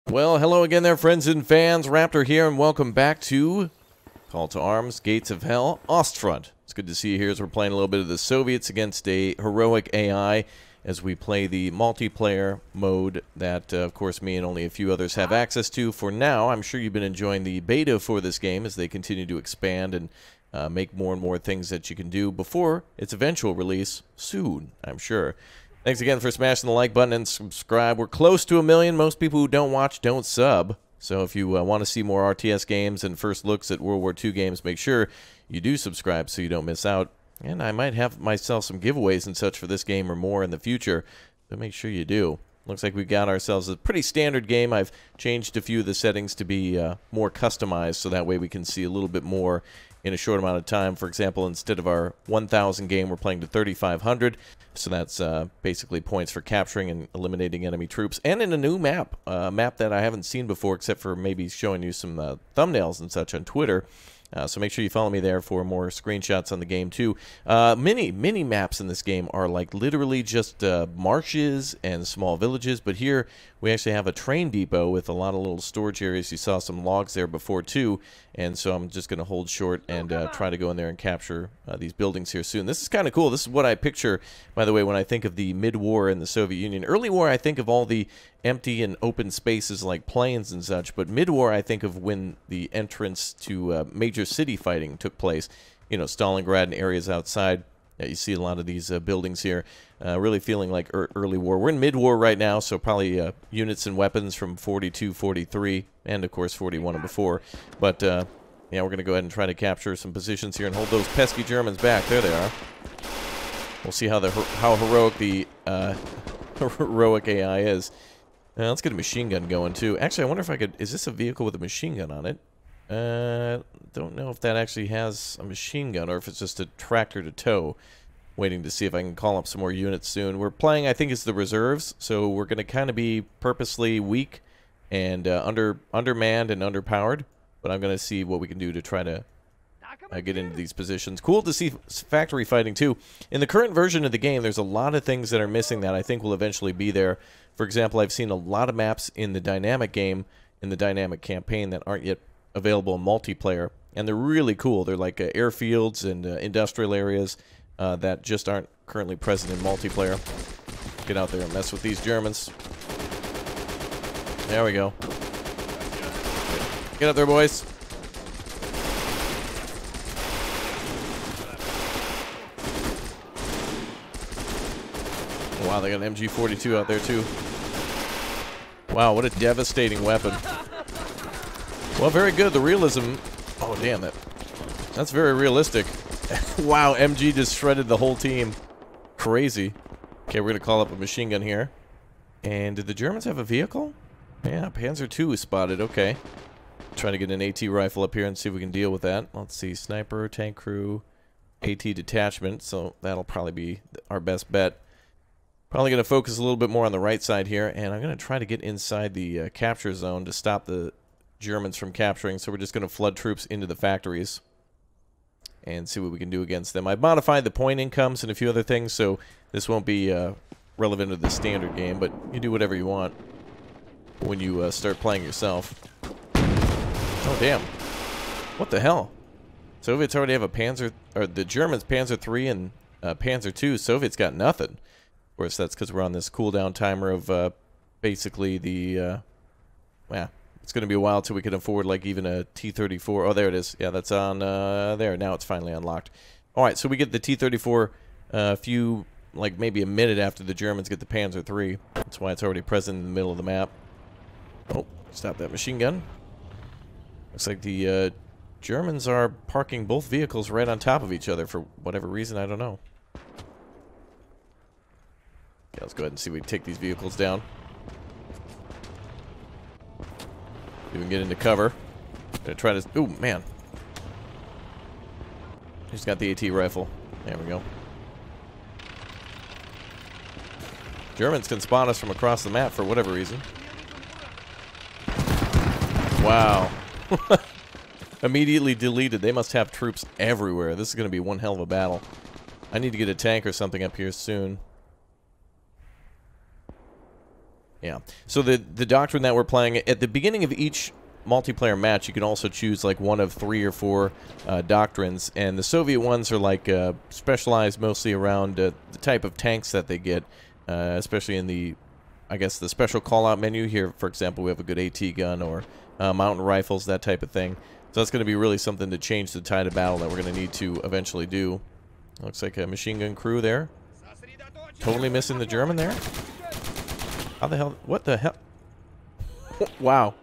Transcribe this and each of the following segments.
Well, hello again there, friends and fans. Raptor here, and welcome back to Call to Arms, Gates of Hell, Ostfront. It's good to see you here as we're playing a little bit of the Soviets against a heroic AI as we play the multiplayer mode that, of course, me and only a few others have access to. For now, I'm sure you've been enjoying the beta for this game as they continue to expand and make more and more things that you can do before its eventual release soon, I'm sure. Thanks again for smashing the like button and subscribe. We're close to 1 million. Most people who don't watch don't sub. So if you want to see more RTS games and first looks at World War II games, make sure you do subscribe so you don't miss out. And I might have myself some giveaways and such for this game or more in the future, but make sure you do. Looks like we got ourselves a pretty standard game. I've changed a few of the settings to be more customized so that way we can see a little bit more in a short amount of time. For example, instead of our 1,000 game, we're playing to 3,500. So that's basically points for capturing and eliminating enemy troops. And in a new map, a map that I haven't seen before except for maybe showing you some thumbnails and such on Twitter. So make sure you follow me there for more screenshots on the game too. Mini maps in this game are like literally just marshes and small villages, but here we actually have a train depot with a lot of little storage areas. You saw some logs there before too, and so I'm just going to hold short and try to go in there and capture these buildings here soon. This is kind of cool. This is what I picture, by the way, when I think of the mid-war in the Soviet Union. Early war, I think of all the empty and open spaces like plains and such, but mid-war I think of when the entrance to major city fighting took place. You know, Stalingrad and areas outside. You see a lot of these buildings here, really feeling like early war. We're in mid-war right now, so probably units and weapons from 42, 43, and of course 41 and before. But yeah, we're going to go ahead and try to capture some positions here and hold those pesky Germans back. There they are. We'll see how heroic the heroic AI is. Let's get a machine gun going too. Actually, I wonder if I could. Is this a vehicle with a machine gun on it? Don't know if that actually has a machine gun or if it's just a tractor to tow. Waiting to see if I can call up some more units soon. We're playing, I think it's the reserves, so we're going to kind of be purposely weak and undermanned and underpowered. But I'm going to see what we can do to try to get into these positions. Cool to see factory fighting too. In the current version of the game, there's a lot of things that are missing that I think will eventually be there. For example, I've seen a lot of maps in the dynamic game, in the dynamic campaign, that aren't yet available in multiplayer, and they're really cool. They're like airfields and industrial areas that just aren't currently present in multiplayer. Get out there and mess with these Germans. There we go. Get up there, boys. Wow, they got an MG42 out there too. Wow, what a devastating weapon. Well, very good. The realism. Oh, damn it. That's very realistic. Wow, MG just shredded the whole team. Crazy. Okay, we're going to call up a machine gun here. And did the Germans have a vehicle? Yeah, Panzer II is spotted. Okay. Trying to get an AT rifle up here and see if we can deal with that. Let's see. Sniper, tank crew, AT detachment. So that'll probably be our best bet. Probably going to focus a little bit more on the right side here. And I'm going to try to get inside the capture zone to stop the Germans from capturing. So we're just going to flood troops into the factories and see what we can do against them. I've modified the point incomes and a few other things, so this won't be relevant to the standard game, but you do whatever you want when you start playing yourself. Oh, damn. What the hell? Soviets already have a Panzer, or the Germans Panzer III and Panzer II. Soviets got nothing. Of course, that's because we're on this cooldown timer of basically the, yeah. It's going to be a while till we can afford, like, even a T-34. Oh, there it is. Yeah, that's on there. Now it's finally unlocked. All right, so we get the T-34 a few, like, maybe a minute after the Germans get the Panzer III. That's why it's already present in the middle of the map. Oh, stop that machine gun. Looks like the Germans are parking both vehicles right on top of each other for whatever reason. I don't know. Okay, let's go ahead and see if we can take these vehicles down. Even get into cover. Gonna try to. Ooh, man. He's got the AT rifle. There we go. Germans can spot us from across the map for whatever reason. Wow. Immediately deleted. They must have troops everywhere. This is going to be one hell of a battle. I need to get a tank or something up here soon. Yeah. So the doctrine that we're playing, at the beginning of each multiplayer match, you can also choose like one of 3 or 4 doctrines, and the Soviet ones are like specialized mostly around the type of tanks that they get, especially in the, I guess, the special call-out menu. Here, for example, we have a good AT gun or mountain rifles, that type of thing. So that's going to be really something to change the tide of battle that we're going to need to eventually do. Looks like a machine gun crew there. Totally missing the German there. How the hell? What the hell? Wow.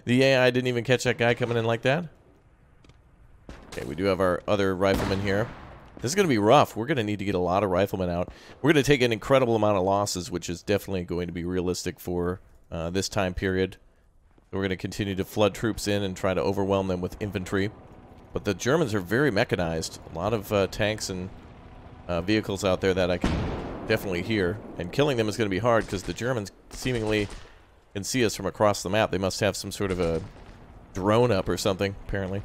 The AI didn't even catch that guy coming in like that. Okay, we do have our other riflemen here. This is going to be rough. We're going to need to get a lot of riflemen out. We're going to take an incredible amount of losses, which is definitely going to be realistic for this time period. We're going to continue to flood troops in and try to overwhelm them with infantry. But the Germans are very mechanized. A lot of tanks and vehicles out there that I can definitely hear. And killing them is going to be hard because the Germans seemingly can see us from across the map. They must have some sort of a drone up or something, apparently.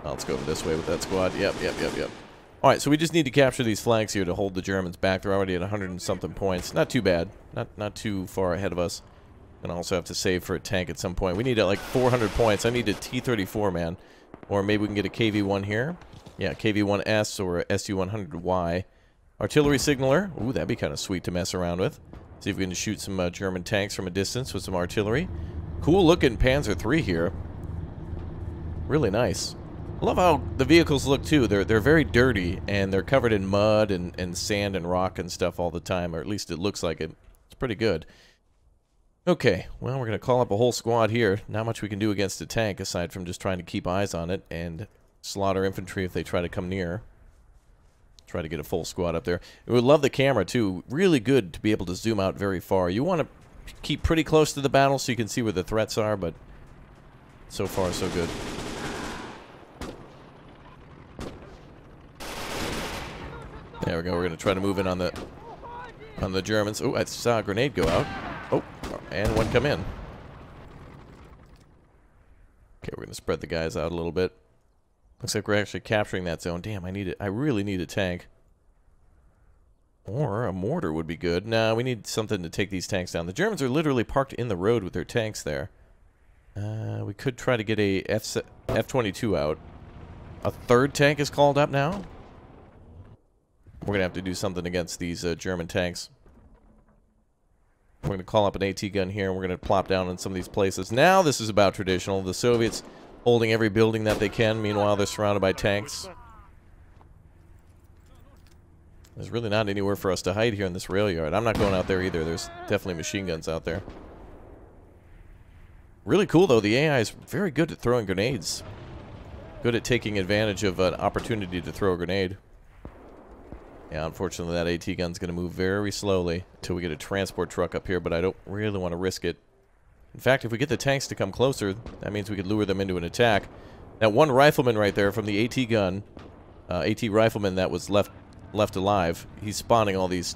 Let's go over this way with that squad. Yep. Alright, so we just need to capture these flags here to hold the Germans back. They're already at 100 and something points. Not too bad. Not too far ahead of us. And also have to save for a tank at some point. We need like 400 points. I need a T-34, man. Or maybe we can get a KV-1 here. Yeah, KV-1S or a SU-100Y. Artillery signaler. Ooh, that'd be kind of sweet to mess around with. See if we can shoot some German tanks from a distance with some artillery. Cool looking Panzer III here. Really nice. I love how the vehicles look too. They're very dirty and they're covered in mud and sand and rock and stuff all the time, or at least it looks like it. It's pretty good. Okay, well, we're going to call up a whole squad here. Not much we can do against a tank aside from just trying to keep eyes on it and slaughter infantry if they try to come near. Try to get a full squad up there. We would love the camera too. Really good to be able to zoom out very far. You want to keep pretty close to the battle so you can see where the threats are, but so far so good. There we go. We're going to try to move in on the Germans. Oh, I saw a grenade go out. Oh, and one come in. Okay, we're going to spread the guys out a little bit. Looks like we're actually capturing that zone. Damn, I really need a tank. Or a mortar would be good. Nah, we need something to take these tanks down. The Germans are literally parked in the road with their tanks there. We could try to get a F-22 out. A third tank is called up now? We're going to have to do something against these German tanks. We're going to call up an AT gun here, and we're going to plop down in some of these places. Now this is about traditional. The Soviets holding every building that they can. Meanwhile, they're surrounded by tanks. There's really not anywhere for us to hide here in this rail yard. I'm not going out there either. There's definitely machine guns out there. Really cool, though. The AI is very good at throwing grenades. Good at taking advantage of an opportunity to throw a grenade. Yeah, unfortunately, that AT gun's going to move very slowly until we get a transport truck up here, but I don't really want to risk it. In fact, if we get the tanks to come closer, that means we could lure them into an attack. That one rifleman right there from the AT gun, AT rifleman that was left alive, he's spawning all these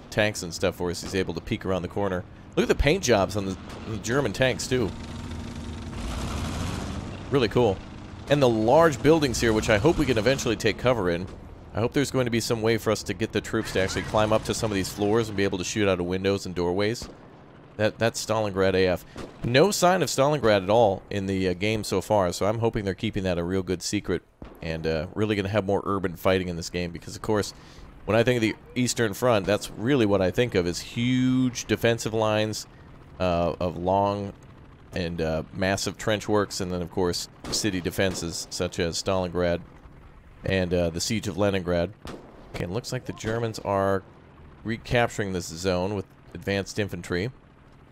tanks and stuff for us. He's able to peek around the corner. Look at the paint jobs on the German tanks, too. Really cool. And the large buildings here, which I hope we can eventually take cover in. I hope there's going to be some way for us to get the troops to actually climb up to some of these floors and be able to shoot out of windows and doorways. That's Stalingrad AF. No sign of Stalingrad at all in the game so far, so I'm hoping they're keeping that a real good secret and really going to have more urban fighting in this game because, of course, when I think of the Eastern Front, that's really what I think of is huge defensive lines of long and massive trench works, and then, of course, city defenses such as Stalingrad and the Siege of Leningrad. Okay, it looks like the Germans are recapturing this zone with advanced infantry.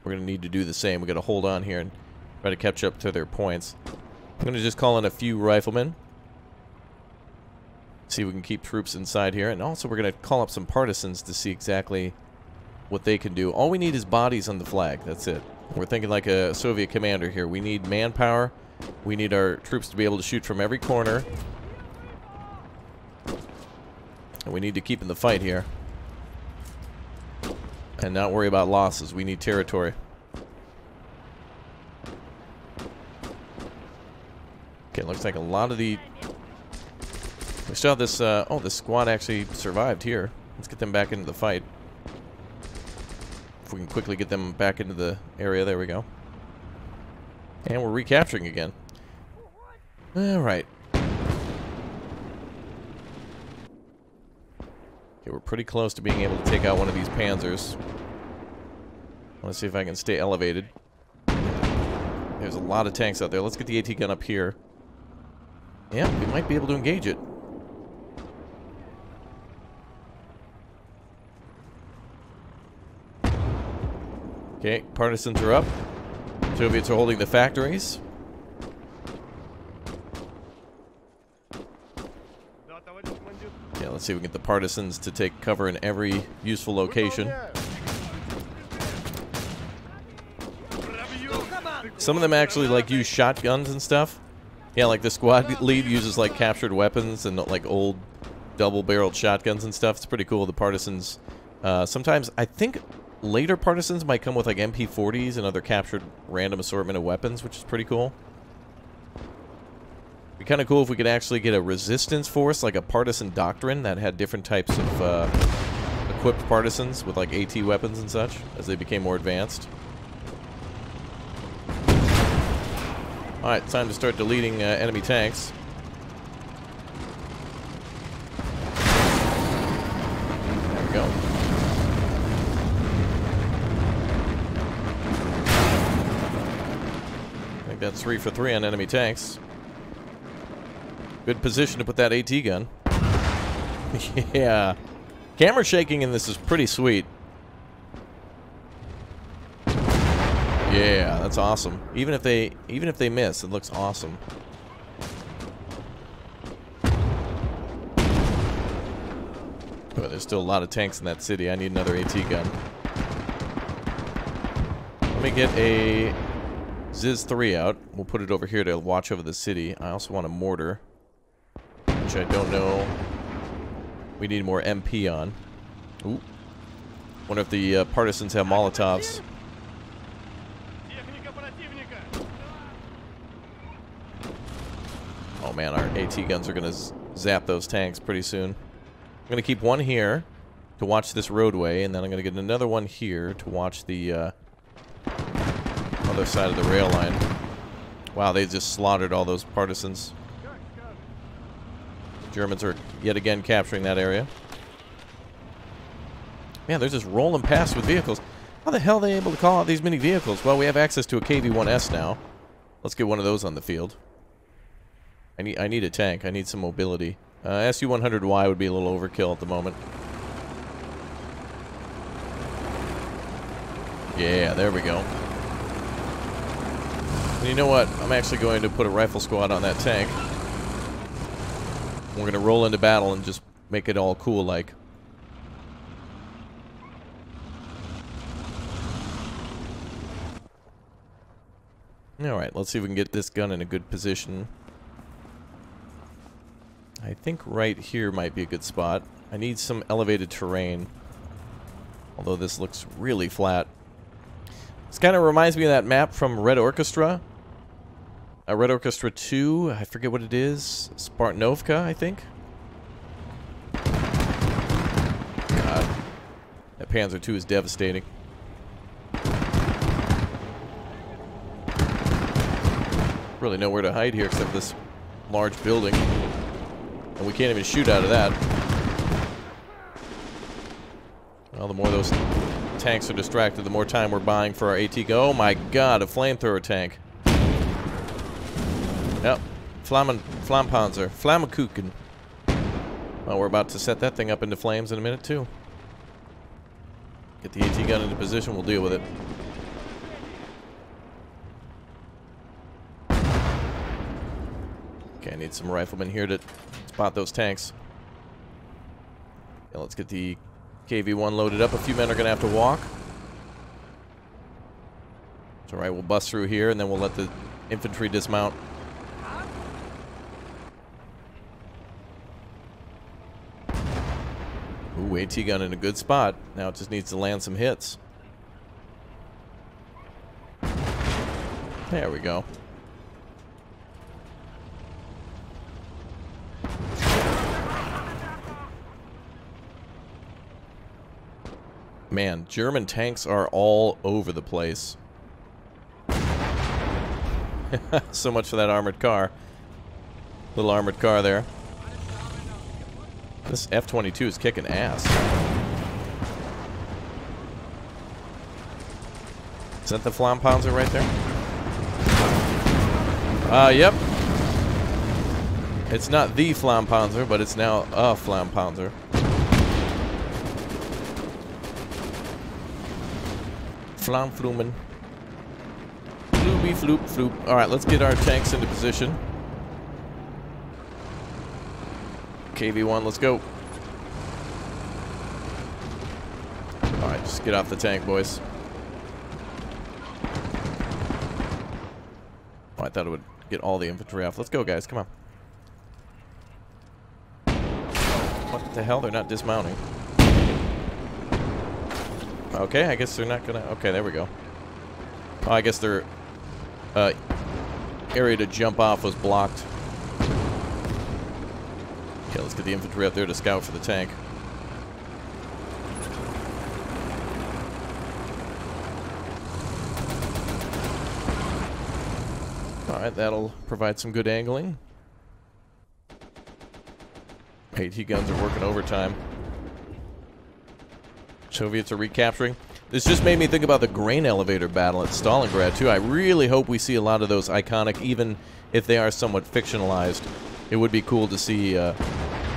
We're going to need to do the same. We've got to hold on here and try to catch up to their points. I'm going to just call in a few riflemen. See if we can keep troops inside here. And also we're going to call up some partisans to see exactly what they can do. All we need is bodies on the flag. That's it. We're thinking like a Soviet commander here. We need manpower. We need our troops to be able to shoot from every corner. And we need to keep in the fight here. And not worry about losses. We need territory. Okay, looks like a lot of the... We still have this... oh, this squad actually survived here. Let's get them back into the fight. if we can quickly get them back into the area. There we go. And we're recapturing again. Alright. Okay, we're pretty close to being able to take out one of these panzers. I want to see if I can stay elevated. There's a lot of tanks out there. Let's get the AT gun up here. Yeah, we might be able to engage it. Okay, partisans are up. Soviets are holding the factories. Yeah, let's see if we can get the partisans to take cover in every useful location. Some of them actually like use shotguns and stuff. Yeah, like the squad lead uses like captured weapons and like old double-barreled shotguns and stuff. It's pretty cool. The partisans sometimes, I think later partisans might come with like MP40s and other captured random assortment of weapons, which is pretty cool. It'd be kind of cool if we could actually get a resistance force, like a partisan doctrine that had different types of equipped partisans with like AT weapons and such as they became more advanced. Alright, time to start deleting enemy tanks. There we go. I think that's 3 for 3 on enemy tanks. Good position to put that AT gun. Yeah. Camera shaking in this is pretty sweet. Yeah, that's awesome. Even if they miss, it looks awesome. But there's still a lot of tanks in that city. I need another AT gun. Let me get a Ziz 3 out. We'll put it over here to watch over the city. I also want a mortar, which I don't know. We need more MP on. Ooh. Wonder if the partisans have Molotovs. Oh man, our AT guns are going to zap those tanks pretty soon. I'm going to keep one here to watch this roadway, and then I'm going to get another one here to watch the other side of the rail line. Wow, they just slaughtered all those partisans. Germans are yet again capturing that area. Man, they're just rolling past with vehicles. How the hell are they able to call out these many vehicles? Well, we have access to a KV-1S now. Let's get one of those on the field. I need a tank. I need some mobility. SU-100Y would be a little overkill at the moment. Yeah, there we go. And you know what? I'm actually going to put a rifle squad on that tank. We're going to roll into battle and just make it all cool like. Alright, let's see if we can get this gun in a good position. I think right here might be a good spot. I need some elevated terrain. Although this looks really flat. This kind of reminds me of that map from Red Orchestra. Red Orchestra 2, I forget what it is. Spartanovka, I think. God. That Panzer II is devastating. Really nowhere to hide here except this large building. And we can't even shoot out of that. Well, the more those tanks are distracted, the more time we're buying for our AT gun. Oh my god, a flamethrower tank. Yep. Flampanzer. Flammekuchen. Well, we're about to set that thing up into flames in a minute, too. Get the AT gun into position, we'll deal with it. Okay, I need some riflemen here to spot those tanks. Yeah, let's get the KV-1 loaded up. A few men are going to have to walk. It's alright, we'll bust through here, and then we'll let the infantry dismount. Ooh, AT gun in a good spot. Now it just needs to land some hits. There we go. Man, German tanks are all over the place. So much for that armored car. Little armored car there. This F-22 is kicking ass. Is that the Flammpanzer right there? Yep. It's not the Flammpanzer, but it's now a Flammpanzer. Flammflumen. Flooby floop floop. Alright, let's get our tanks into position. KV-1, let's go. Alright, just get off the tank, boys. Oh, I thought it would get all the infantry off. Let's go, guys. Come on. What the hell? They're not dismounting. Okay, I guess they're not gonna... Okay, there we go. Oh, I guess their area to jump off was blocked. Okay, let's get the infantry up there to scout for the tank. Alright, that'll provide some good angling. AT guns are working overtime. Soviets are recapturing. This just made me think about the grain elevator battle at Stalingrad, too. I really hope we see a lot of those iconic, even if they are somewhat fictionalized. It would be cool to see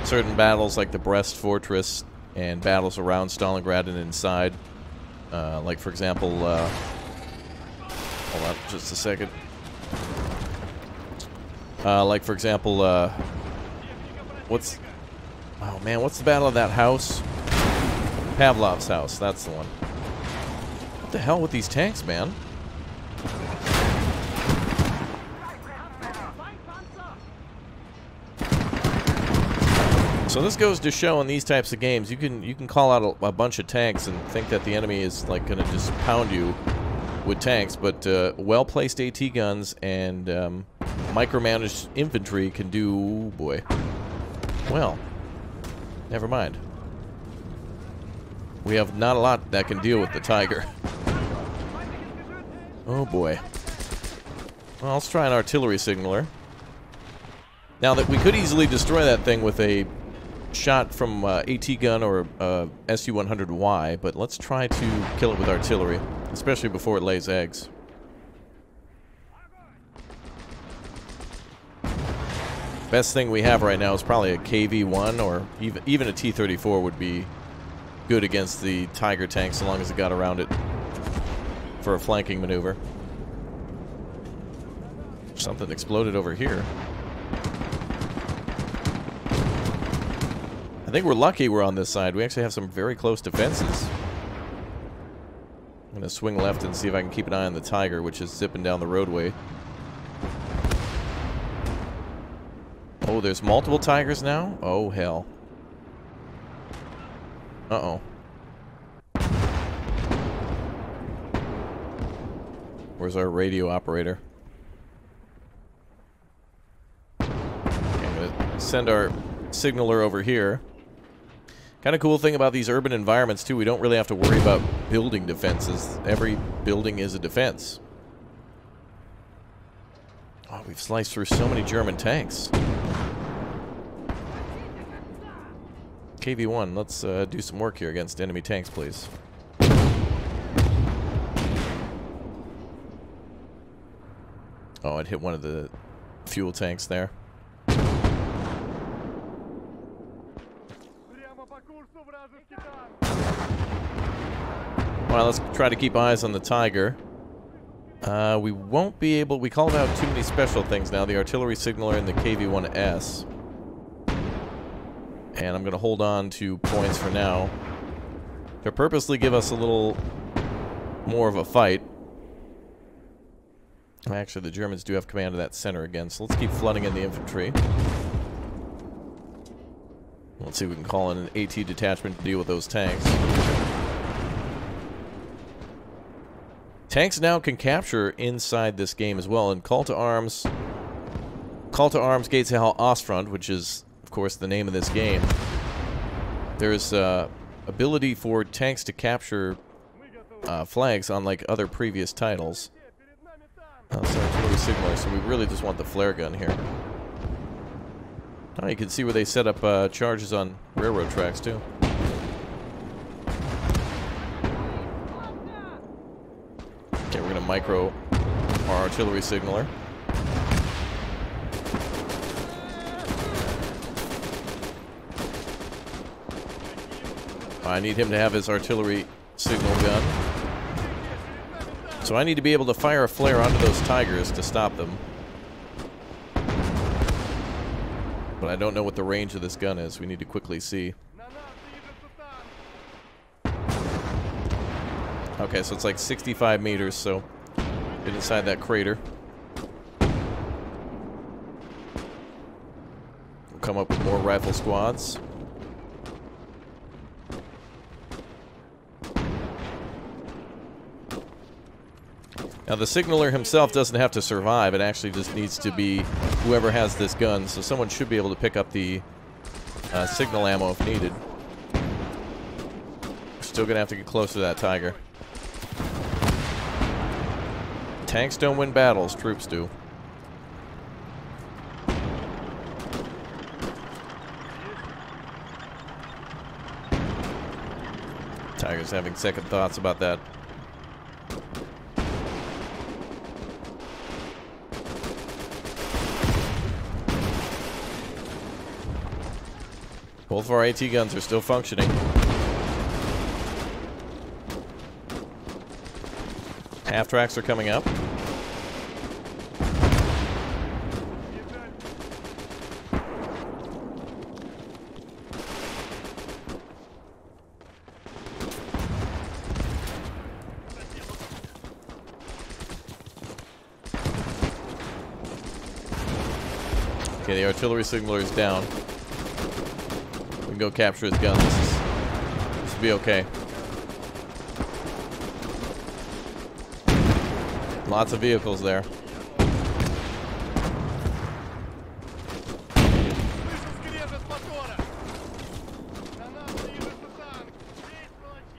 certain battles like the Brest Fortress and battles around Stalingrad and inside. Like, for example, hold on just a second. Like, for example, what's the battle of that house? Pavlov's house, that's the one. What the hell with these tanks, man? So this goes to show in these types of games, you can call out a bunch of tanks and think that the enemy is like gonna just pound you with tanks, but well-placed AT guns and micromanaged infantry can do, oh boy. Well, never mind. We have not a lot that can deal with the Tiger. Oh boy. Well, let's try an artillery signaler. Now that we could easily destroy that thing with a shot from AT gun or SU-100Y, but let's try to kill it with artillery, especially before it lays eggs. Best thing we have right now is probably a KV-1, or even a T-34 would be good against the Tiger tank, so long as it got around it for a flanking maneuver. Something exploded over here. I think we're lucky we're on this side. We actually have some very close defenses. I'm going to swing left and see if I can keep an eye on the Tiger, which is zipping down the roadway. Oh, there's multiple Tigers now? Oh, hell. Uh-oh. Where's our radio operator? Okay, I'm gonna send our signaler over here. Kind of cool thing about these urban environments, too, we don't really have to worry about building defenses. Every building is a defense. Oh, we've sliced through so many German tanks. KV-1, let's do some work here against enemy tanks, please. Oh, it hit one of the fuel tanks there. Well, let's try to keep eyes on the Tiger. We won't be able... We called out too many special things now. The artillery signaler and the KV-1S. And I'm going to hold on to points for now. To purposely give us a little more of a fight. Actually, the Germans do have command of that center again, so let's keep flooding in the infantry. Let's see if we can call in an AT detachment to deal with those tanks. Tanks now can capture inside this game as well, and Call to Arms, Gates of Hell Ostfront, which is, of course, the name of this game. There's ability for tanks to capture flags unlike other previous titles. Oh, it's artillery signaler, so we really just want the flare gun here. Oh, you can see where they set up charges on railroad tracks, too. Okay, we're going to micro our artillery signaler. I need him to have his artillery signal gun. So I need to be able to fire a flare onto those Tigers to stop them. But I don't know what the range of this gun is. We need to quickly see. Okay, so it's like 65 meters, so get inside that crater. We'll come up with more rifle squads. Now, the signaler himself doesn't have to survive. It actually just needs to be whoever has this gun. So someone should be able to pick up the signal ammo if needed. We're still going to have to get close to that Tiger. Tanks don't win battles. Troops do. Tiger's having second thoughts about that. Both of our AT guns are still functioning. Half tracks are coming up. Okay, the artillery signaler is down. We can go capture his gun. This will be okay. Lots of vehicles there.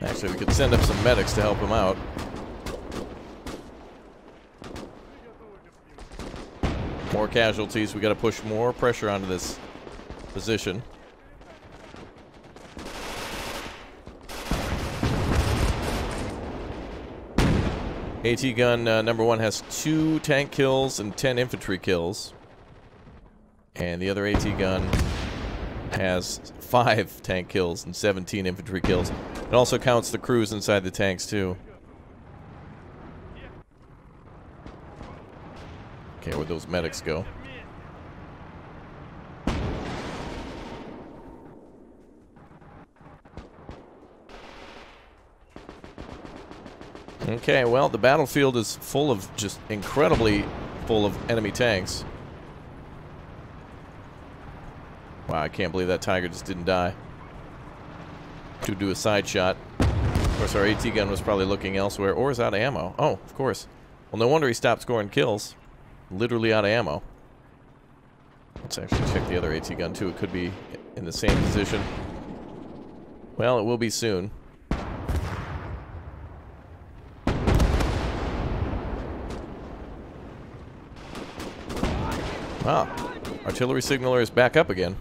Actually, we could send up some medics to help him out. More casualties. We got to push more pressure onto this position. AT gun number 1 has 2 tank kills and 10 infantry kills. And the other AT gun has 5 tank kills and 17 infantry kills. It also counts the crews inside the tanks, too. Okay, where'd those medics go? Okay, well, the battlefield is full of, just incredibly full of enemy tanks. Wow, I can't believe that Tiger just didn't die. To do a side shot. Of course, our AT gun was probably looking elsewhere, or is out of ammo. Oh, of course. Well, no wonder he stopped scoring kills. Literally out of ammo. Let's actually check the other AT gun, too. It could be in the same position. Well, it will be soon. Wow. Artillery signaler is back up again.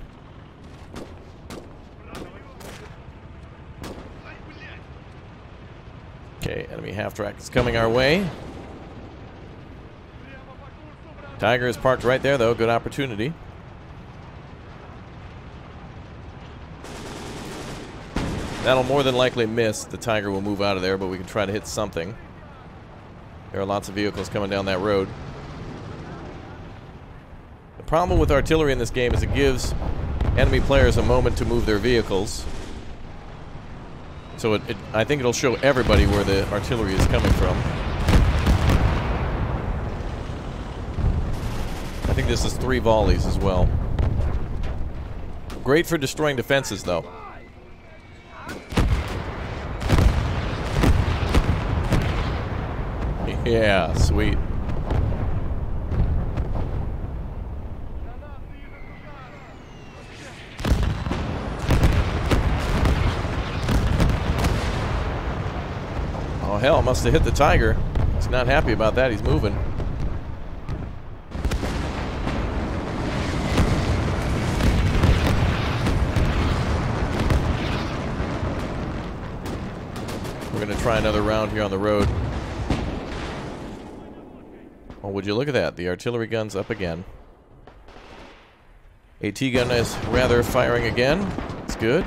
Okay, enemy half-track is coming our way. Tiger is parked right there, though. Good opportunity. That'll more than likely miss. The Tiger will move out of there, but we can try to hit something. There are lots of vehicles coming down that road. The problem with artillery in this game is it gives enemy players a moment to move their vehicles. So I think it'll show everybody where the artillery is coming from. I think this is 3 volleys as well. Great for destroying defenses, though. Yeah, sweet. hell, must have hit the Tiger. He's not happy about that. He's moving. We're going to try another round here on the road. Oh, would you look at that? The artillery gun's up again. AT gun is rather firing again. It's good.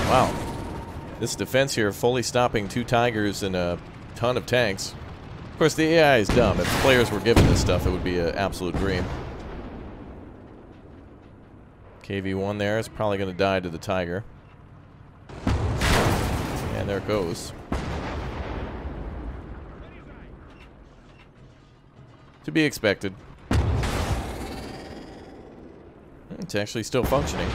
Wow. This defense here fully stopping 2 Tigers and a ton of tanks. Of course, the AI is dumb. If players were given this stuff, it would be an absolute dream. KV-1 there is probably going to die to the Tiger. And there it goes. To be expected. It's actually still functioning.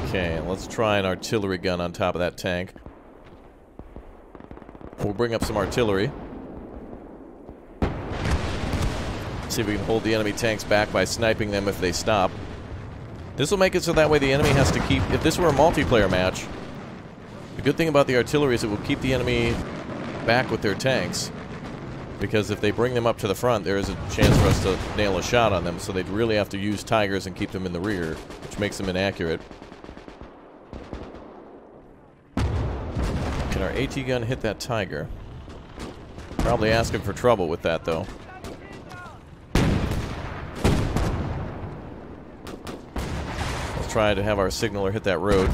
Okay, let's try an artillery gun on top of that tank. We'll bring up some artillery. See if we can hold the enemy tanks back by sniping them if they stop. This will make it so that way the enemy has to keep... If this were a multiplayer match, the good thing about the artillery is it will keep the enemy back with their tanks. Because if they bring them up to the front, there is a chance for us to nail a shot on them. So they'd really have to use Tigers and keep them in the rear, which makes them inaccurate. Can our AT gun hit that Tiger? Probably asking for trouble with that, though. Let's try to have our signaler hit that road.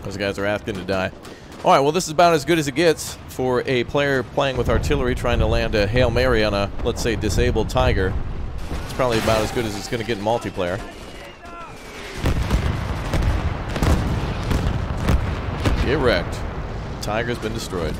Those guys are asking to die. Alright, well this is about as good as it gets for a player playing with artillery trying to land a Hail Mary on a, let's say, disabled Tiger. It's probably about as good as it's going to get in multiplayer. Get wrecked. Tiger's been destroyed.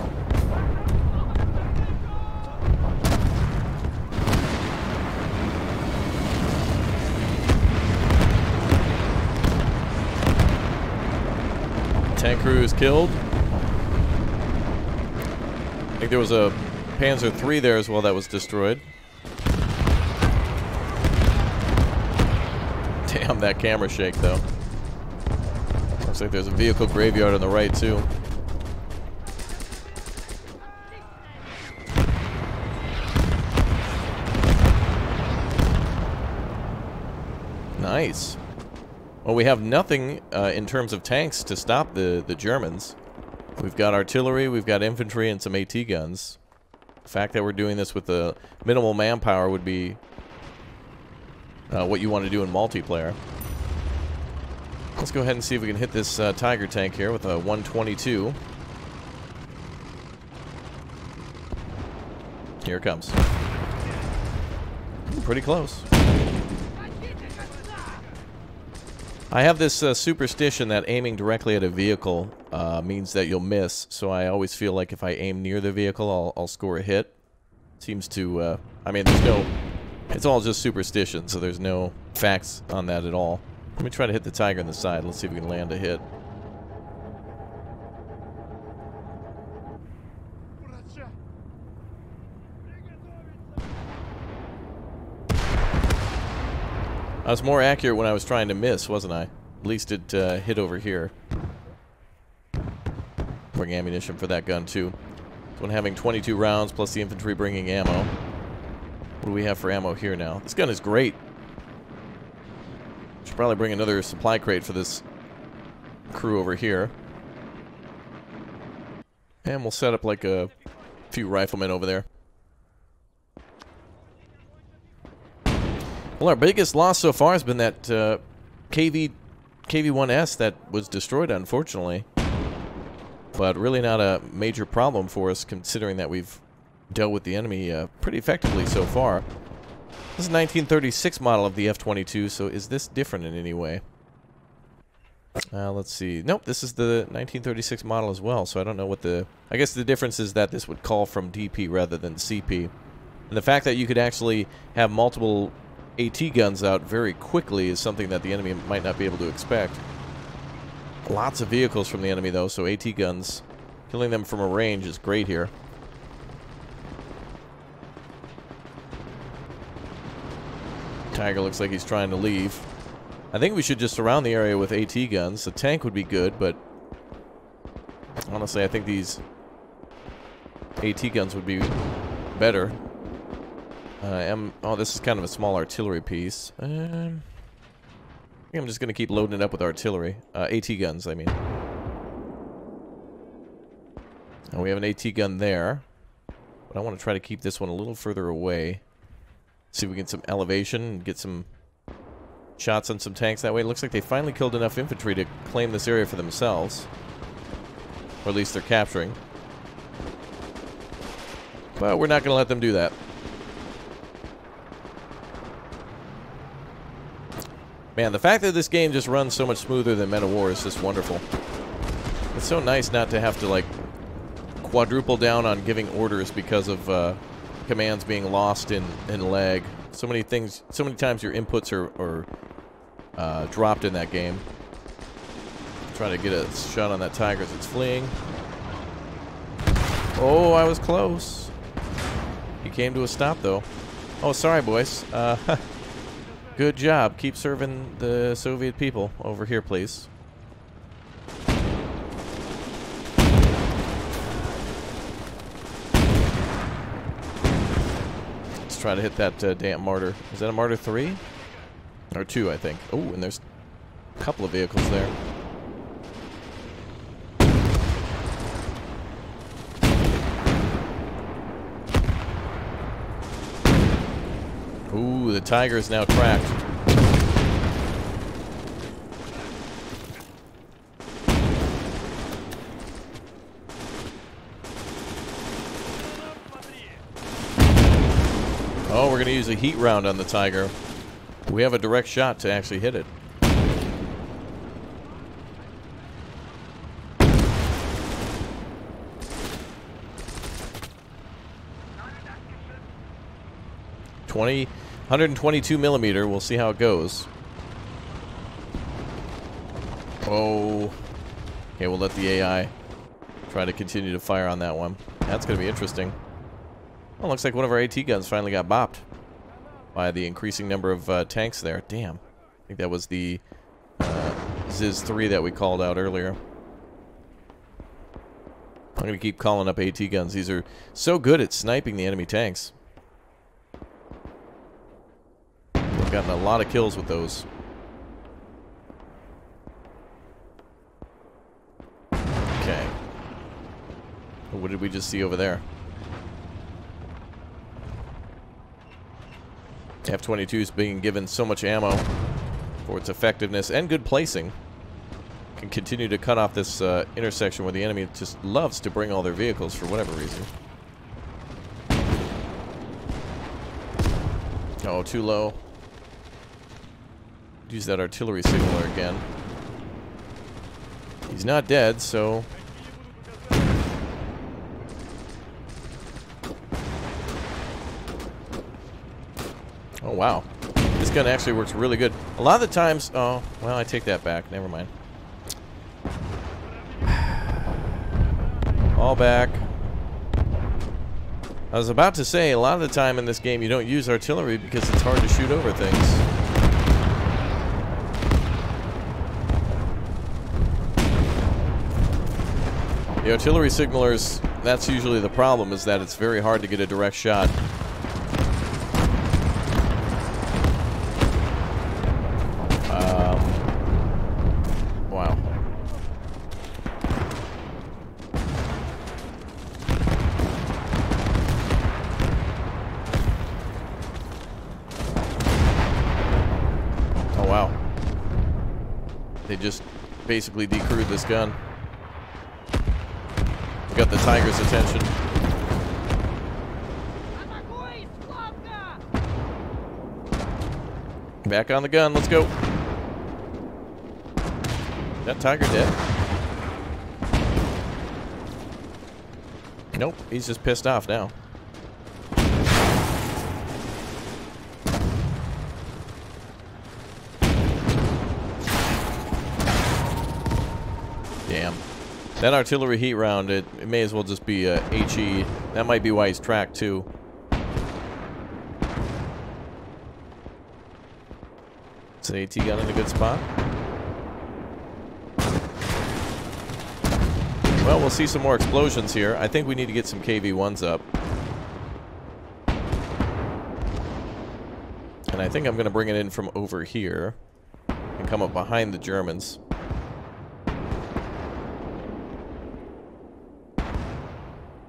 Tank crew is killed. I think there was a Panzer III there as well that was destroyed. Damn, that camera shake, though. Looks like there's a vehicle graveyard on the right, too. Nice. Well, we have nothing in terms of tanks to stop the Germans. We've got artillery, we've got infantry, and some AT guns. The fact that we're doing this with the minimal manpower would be what you want to do in multiplayer. Let's go ahead and see if we can hit this Tiger tank here with a 122. Here it comes. Pretty close. I have this superstition that aiming directly at a vehicle means that you'll miss, so I always feel like if I aim near the vehicle, I'll score a hit. Seems to, I mean, there's no... It's all just superstition, so there's no facts on that at all. Let me try to hit the Tiger on the side. Let's see if we can land a hit. I was more accurate when I was trying to miss, wasn't I? At least it hit over here. Bring ammunition for that gun, too. This one having 22 rounds, plus the infantry bringing ammo. What do we have for ammo here now? This gun is great. Should probably bring another supply crate for this crew over here. And we'll set up like a few riflemen over there. Well, our biggest loss so far has been that KV-1S that was destroyed, unfortunately. But really not a major problem for us, considering that we've dealt with the enemy pretty effectively so far. This is a 1936 model of the F-22, so is this different in any way? Let's see. Nope, this is the 1936 model as well, so I don't know what the... I guess the difference is that this would call from DP rather than CP. And the fact that you could actually have multiple AT guns out very quickly is something that the enemy might not be able to expect. Lots of vehicles from the enemy, though, so AT guns, killing them from a range is great here. Tiger looks like he's trying to leave. I think we should just surround the area with AT guns. The tank would be good, but honestly, I think these AT guns would be better. Oh, this is kind of a small artillery piece. I think I'm just going to keep loading it up with artillery. AT guns, I mean. And we have an AT gun there. But I want to try to keep this one a little further away. See if we get some elevation and get some shots on some tanks that way. It looks like they finally killed enough infantry to claim this area for themselves. Or at least they're capturing. But we're not going to let them do that. Man, the fact that this game just runs so much smoother than Men of War is just wonderful. It's so nice not to have to, like, quadruple down on giving orders because of commands being lost in lag. So many things, so many times your inputs are dropped in that game. Trying to get a shot on that Tiger as it's fleeing. Oh, I was close. He came to a stop, though. Oh, sorry, boys. Good job. Keep serving the Soviet people. Over here, please. Let's try to hit that damn mortar. Is that a mortar 3? Or 2, I think. Oh, and there's a couple of vehicles there. Ooh, the Tiger is now tracked. Oh, we're going to use a heat round on the Tiger. We have a direct shot to actually hit it. .20, 122 millimeter. We'll see how it goes. Oh. Okay, we'll let the AI try to continue to fire on that one. That's going to be interesting. Well, looks like one of our AT guns finally got bopped by the increasing number of tanks there. Damn. I think that was the Ziz 3 that we called out earlier. I'm going to keep calling up AT guns. These are so good at sniping the enemy tanks. We've gotten a lot of kills with those. Okay. What did we just see over there? F-22 is being given so much ammo for its effectiveness and good placing. Can continue to cut off this intersection where the enemy just loves to bring all their vehicles for whatever reason. Oh, too low. Use that artillery signaler again. He's not dead, so... Oh, wow. This gun actually works really good. A lot of the times... Oh, well, I take that back. Never mind. All back. I was about to say, a lot of the time in this game you don't use artillery because it's hard to shoot over things. The artillery signalers, that's usually the problem, is that it's very hard to get a direct shot. Wow. Oh, wow. They just basically decrewed this gun. Got the Tiger's attention. Back on the gun, let's go. That Tiger dead? Nope, he's just pissed off now. Damn. That artillery heat round, it may as well just be a HE. That might be why he's tracked too. Is the AT gun in a good spot? Well, we'll see some more explosions here. I think we need to get some KV-1s up. And I think I'm going to bring it in from over here and come up behind the Germans.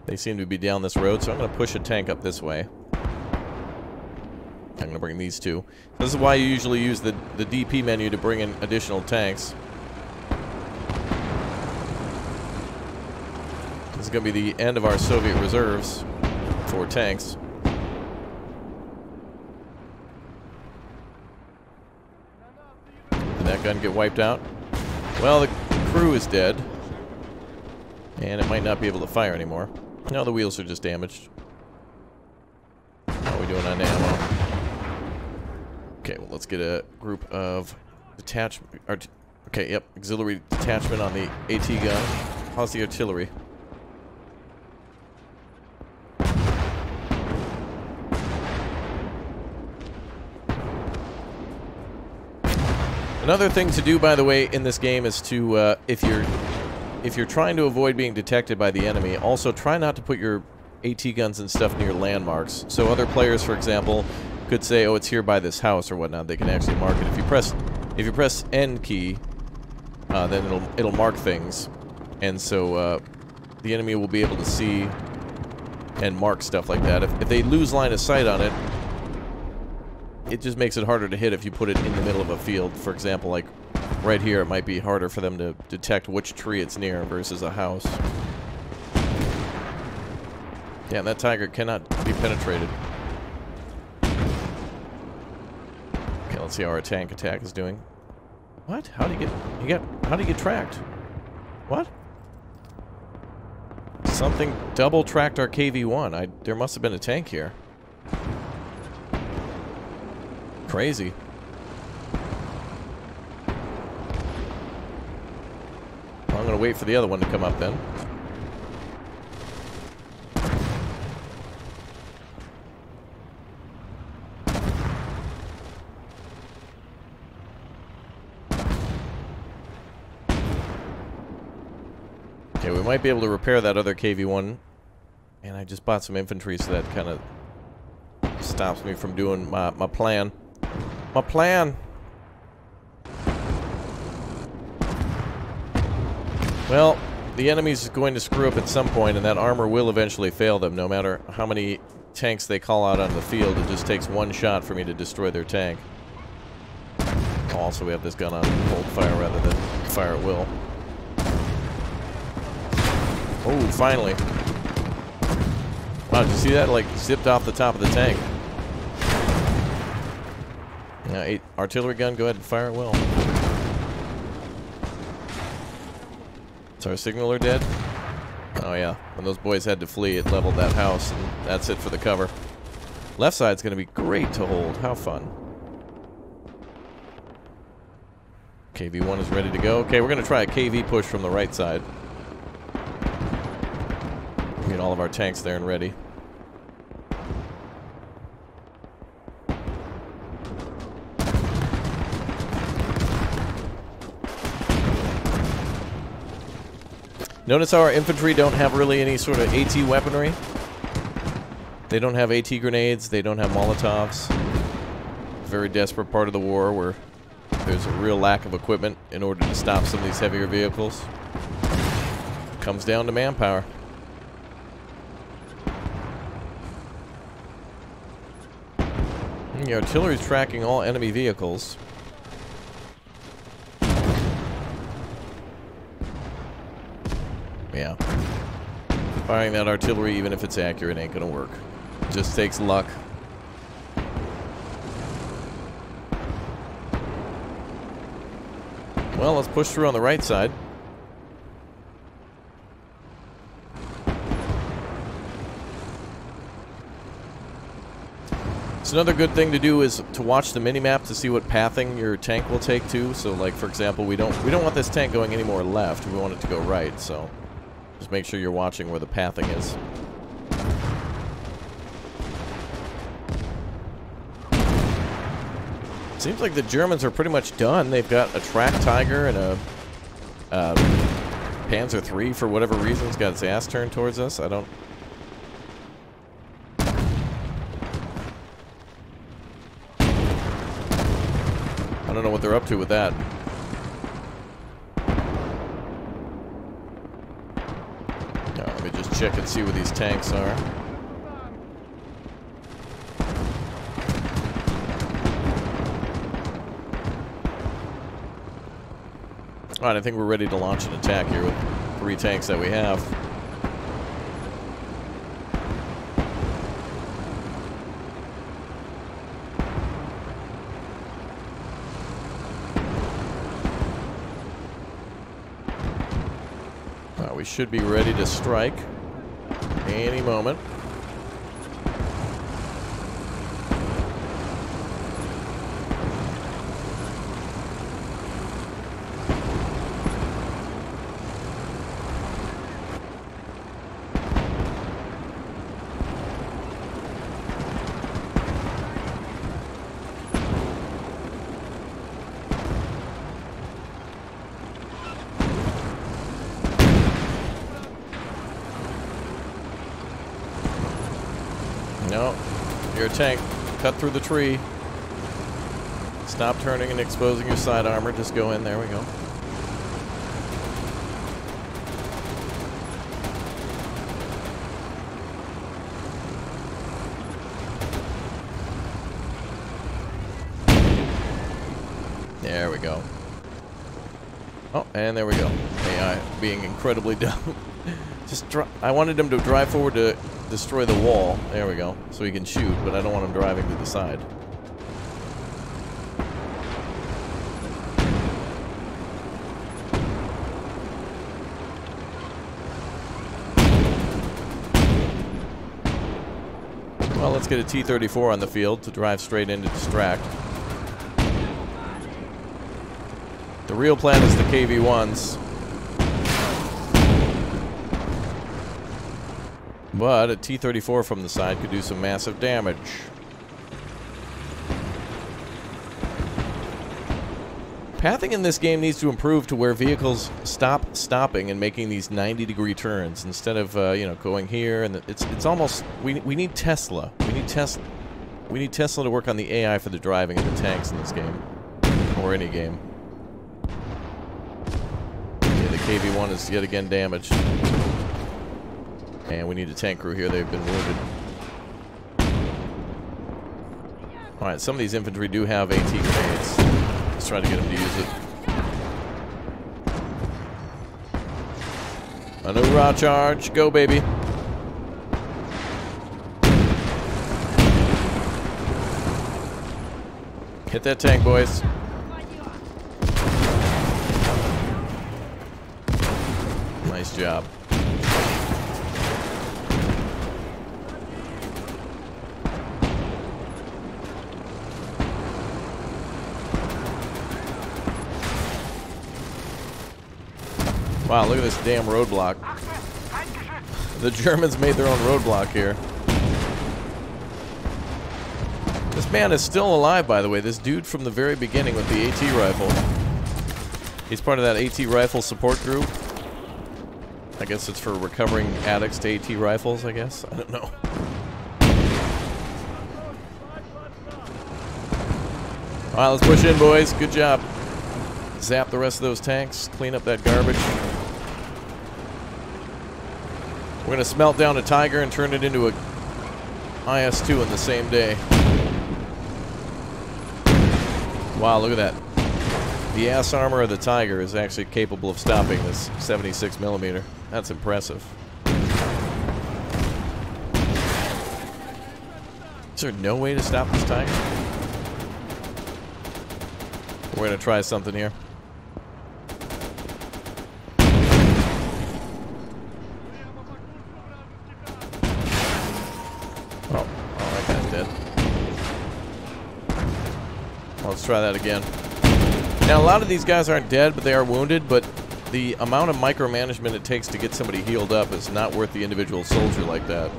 They seem to be down this road, so I'm going to push a tank up this way. I'm going to bring these two. This is why you usually use the DP menu to bring in additional tanks. This is going to be the end of our Soviet reserves for tanks. Did that gun get wiped out? Well, the crew is dead. And it might not be able to fire anymore. No, the wheels are just damaged. How are we doing on ammo? Okay, well, let's get a group of detachment. Okay, yep, auxiliary detachment on the AT gun. How's the artillery? Another thing to do, by the way, in this game is to, if you're trying to avoid being detected by the enemy, also try not to put your AT guns and stuff near landmarks. So other players, for example, could say, "Oh, it's here by this house" or whatnot. They can actually mark it. If you press N key, then it'll mark things, and so the enemy will be able to see and mark stuff like that. If they lose line of sight on it, it just makes it harder to hit if you put it in the middle of a field. For example, like right here, it might be harder for them to detect which tree it's near versus a house. Yeah, that Tiger cannot be penetrated. Okay, let's see how our tank attack is doing. What? How do you get tracked? What? Something double tracked our KV-1. There must have been a tank here. Crazy. Well, I'm going to wait for the other one to come up then. Okay, we might be able to repair that other KV-1. And I just bought some infantry, so that kind of stops me from doing my plan. My plan! Well, the enemy's going to screw up at some point, and that armor will eventually fail them. No matter how many tanks they call out on the field, it just takes one shot for me to destroy their tank. Also, we have this gun on hold fire rather than fire at will. Oh, finally. Wow, did you see that? Like, zipped off the top of the tank. Now, artillery gun, go ahead and fire at will. Is our signaler dead? Oh yeah, when those boys had to flee, it leveled that house, and that's it for the cover. Left side's going to be great to hold. How fun. KV-1 is ready to go. Okay, we're going to try a KV push from the right side. Get all of our tanks there and ready. Notice how our infantry don't have really any sort of AT weaponry. They don't have AT grenades, they don't have Molotovs. Very desperate part of the war where there's a real lack of equipment in order to stop some of these heavier vehicles. Comes down to manpower. The artillery is tracking all enemy vehicles. Yeah. Firing that artillery, even if it's accurate, ain't gonna work. It just takes luck. Well, let's push through on the right side. So another good thing to do is to watch the minimap to see what pathing your tank will take to. So, like, for example, we don't want this tank going any more left. We want it to go right. So just make sure you're watching where the pathing is. Seems like the Germans are pretty much done. They've got a track Tiger and a Panzer III, for whatever reason, has got its ass turned towards us. I don't know what they're up to with that. Now, let me just check and see where these tanks are. Alright, I think we're ready to launch an attack here with 3 tanks that we have. We should be ready to strike any moment. No, your tank cut through the tree. Stop turning and exposing your side armor. Just go in. There we go. There we go. Oh, and there we go. AI being incredibly dumb. I wanted him to drive forward to destroy the wall. There we go. So he can shoot, but I don't want him driving to the side. Well, let's get a T-34 on the field to drive straight in to distract. The real plan is the KV-1s. But a T-34 from the side could do some massive damage. Pathing in this game needs to improve to where vehicles stop stopping and making these 90-degree turns instead of you know, going here. And it's almost we need Tesla. We need Tesla to work on the AI for the driving of the tanks in this game, or any game. Yeah, the KV-1 is yet again damaged. And we need a tank crew here. They've been wounded. Alright, some of these infantry do have AT grenades. Let's try to get them to use it. A new raw charge. Go, baby. Hit that tank, boys. Nice job. Wow, look at this damn roadblock. The Germans made their own roadblock here. This man is still alive, by the way. This dude from the very beginning with the AT rifle. He's part of that AT rifle support group. I guess it's for recovering addicts to AT rifles, I guess. I don't know. Alright, let's push in, boys. Good job. Zap the rest of those tanks. Clean up that garbage. We're going to smelt down a Tiger and turn it into a IS-2 in the same day. Wow, look at that. The ass armor of the Tiger is actually capable of stopping this 76mm. That's impressive. Is there no way to stop this Tiger? We're going to try something here. Let's try that again. Now, a lot of these guys aren't dead, but they are wounded, but the amount of micromanagement it takes to get somebody healed up is not worth the individual soldier like that.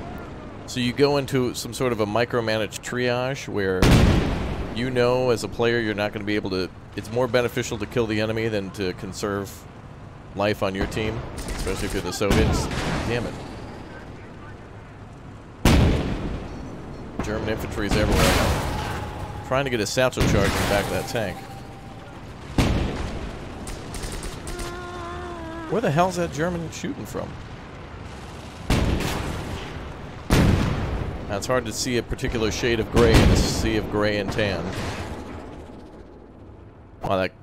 So you go into some sort of a micromanaged triage where you know as a player you're not going to be able to... It's more beneficial to kill the enemy than to conserve life on your team, especially if you're the Soviets. Damn it. German infantry's everywhere. Trying to get a satchel charge in the back of that tank. Where the hell's that German shooting from? Now, it's hard to see a particular shade of gray in a sea of gray and tan. Wow, that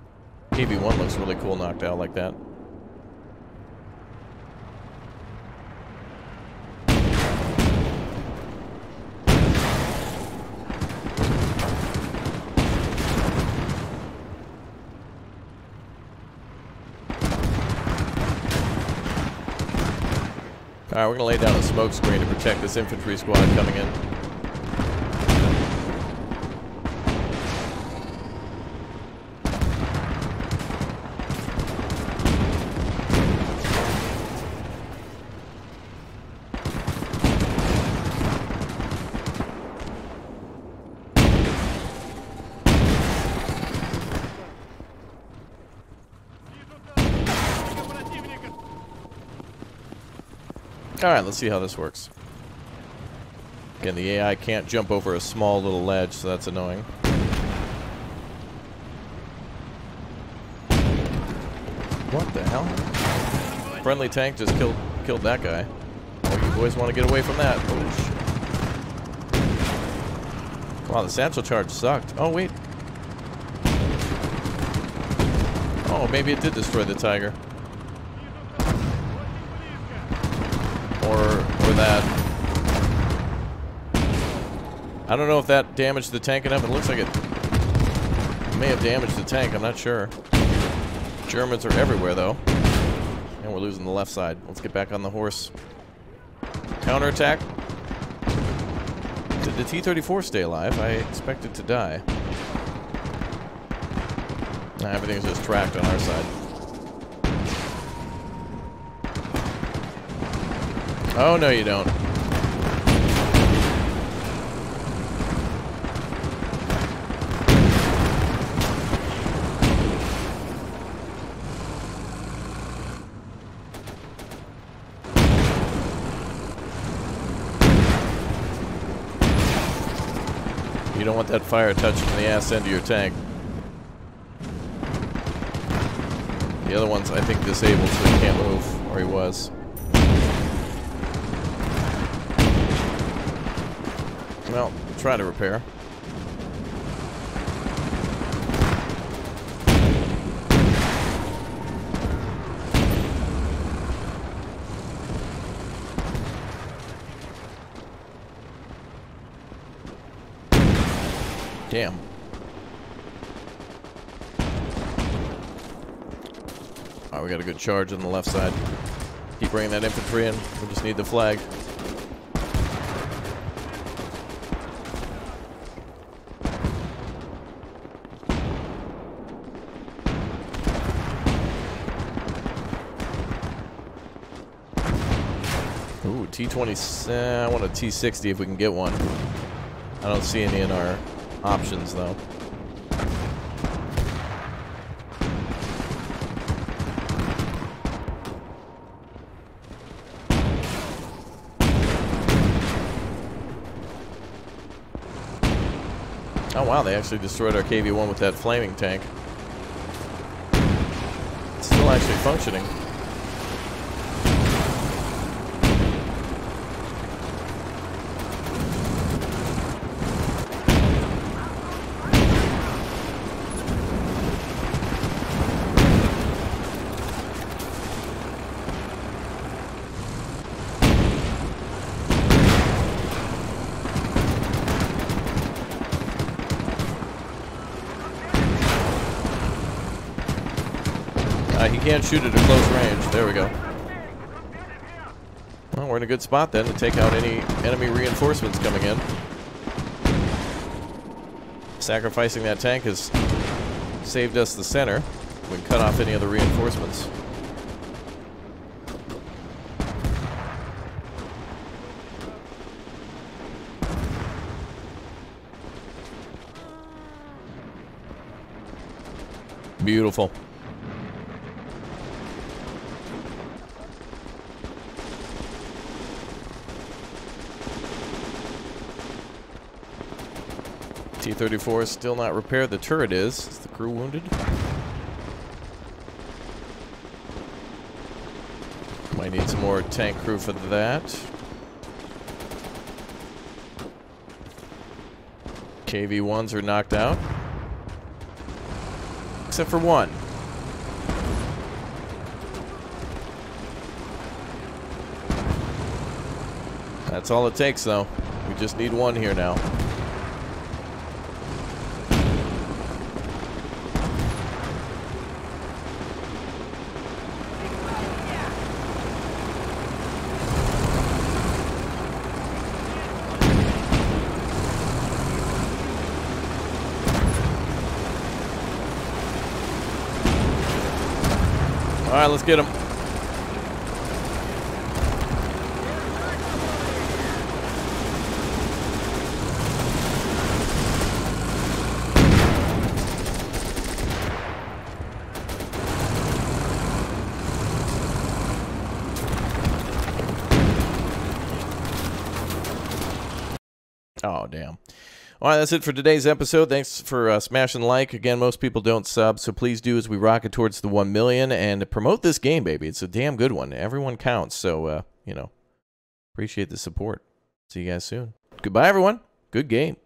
KV-1 looks really cool knocked out like that. Alright, we're going to lay down a smoke screen to protect this infantry squad coming in. Alright, let's see how this works. Again, the AI can't jump over a small little ledge, so that's annoying. What the hell? Friendly tank just killed that guy. Oh, you boys want to get away from that. Oh, shit. Wow, the satchel charge sucked. Oh, wait. Oh, maybe it did destroy the Tiger. Or that. I don't know if that damaged the tank enough. It looks like it may have damaged the tank. I'm not sure. Germans are everywhere, though. And we're losing the left side. Let's get back on the horse. Counterattack. Did the T-34 stay alive? I expect it to die. Nah, everything's just tracked on our side. Oh, no, you don't. You don't want that fire touching the ass end of your tank. The other one's, I think, disabled, so he can't move, or he was. Well, try to repair. Damn. Alright, we got a good charge on the left side. Keep bringing that infantry in. We just need the flag. Ooh, T-20, I want a T-60 if we can get one. I don't see any in our options, though. Oh wow, they actually destroyed our KV-1 with that flaming tank. It's still actually functioning. He can't shoot at a close range. There we go. Well, we're in a good spot then to take out any enemy reinforcements coming in. Sacrificing that tank has saved us the center. We can cut off any other reinforcements. Beautiful. T-34 is still not repaired. The turret is. Is the crew wounded? Might need some more tank crew for that. KV-1s are knocked out. Except for one. That's all it takes, though. We just need one here now. All right, let's get him. Oh, damn. All right, that's it for today's episode. Thanks for smashing like. Again, most people don't sub, so please do as we rocket towards the 1 million and promote this game, baby. It's a damn good one. Everyone counts, so, you know, appreciate the support. See you guys soon. Goodbye, everyone. Good game.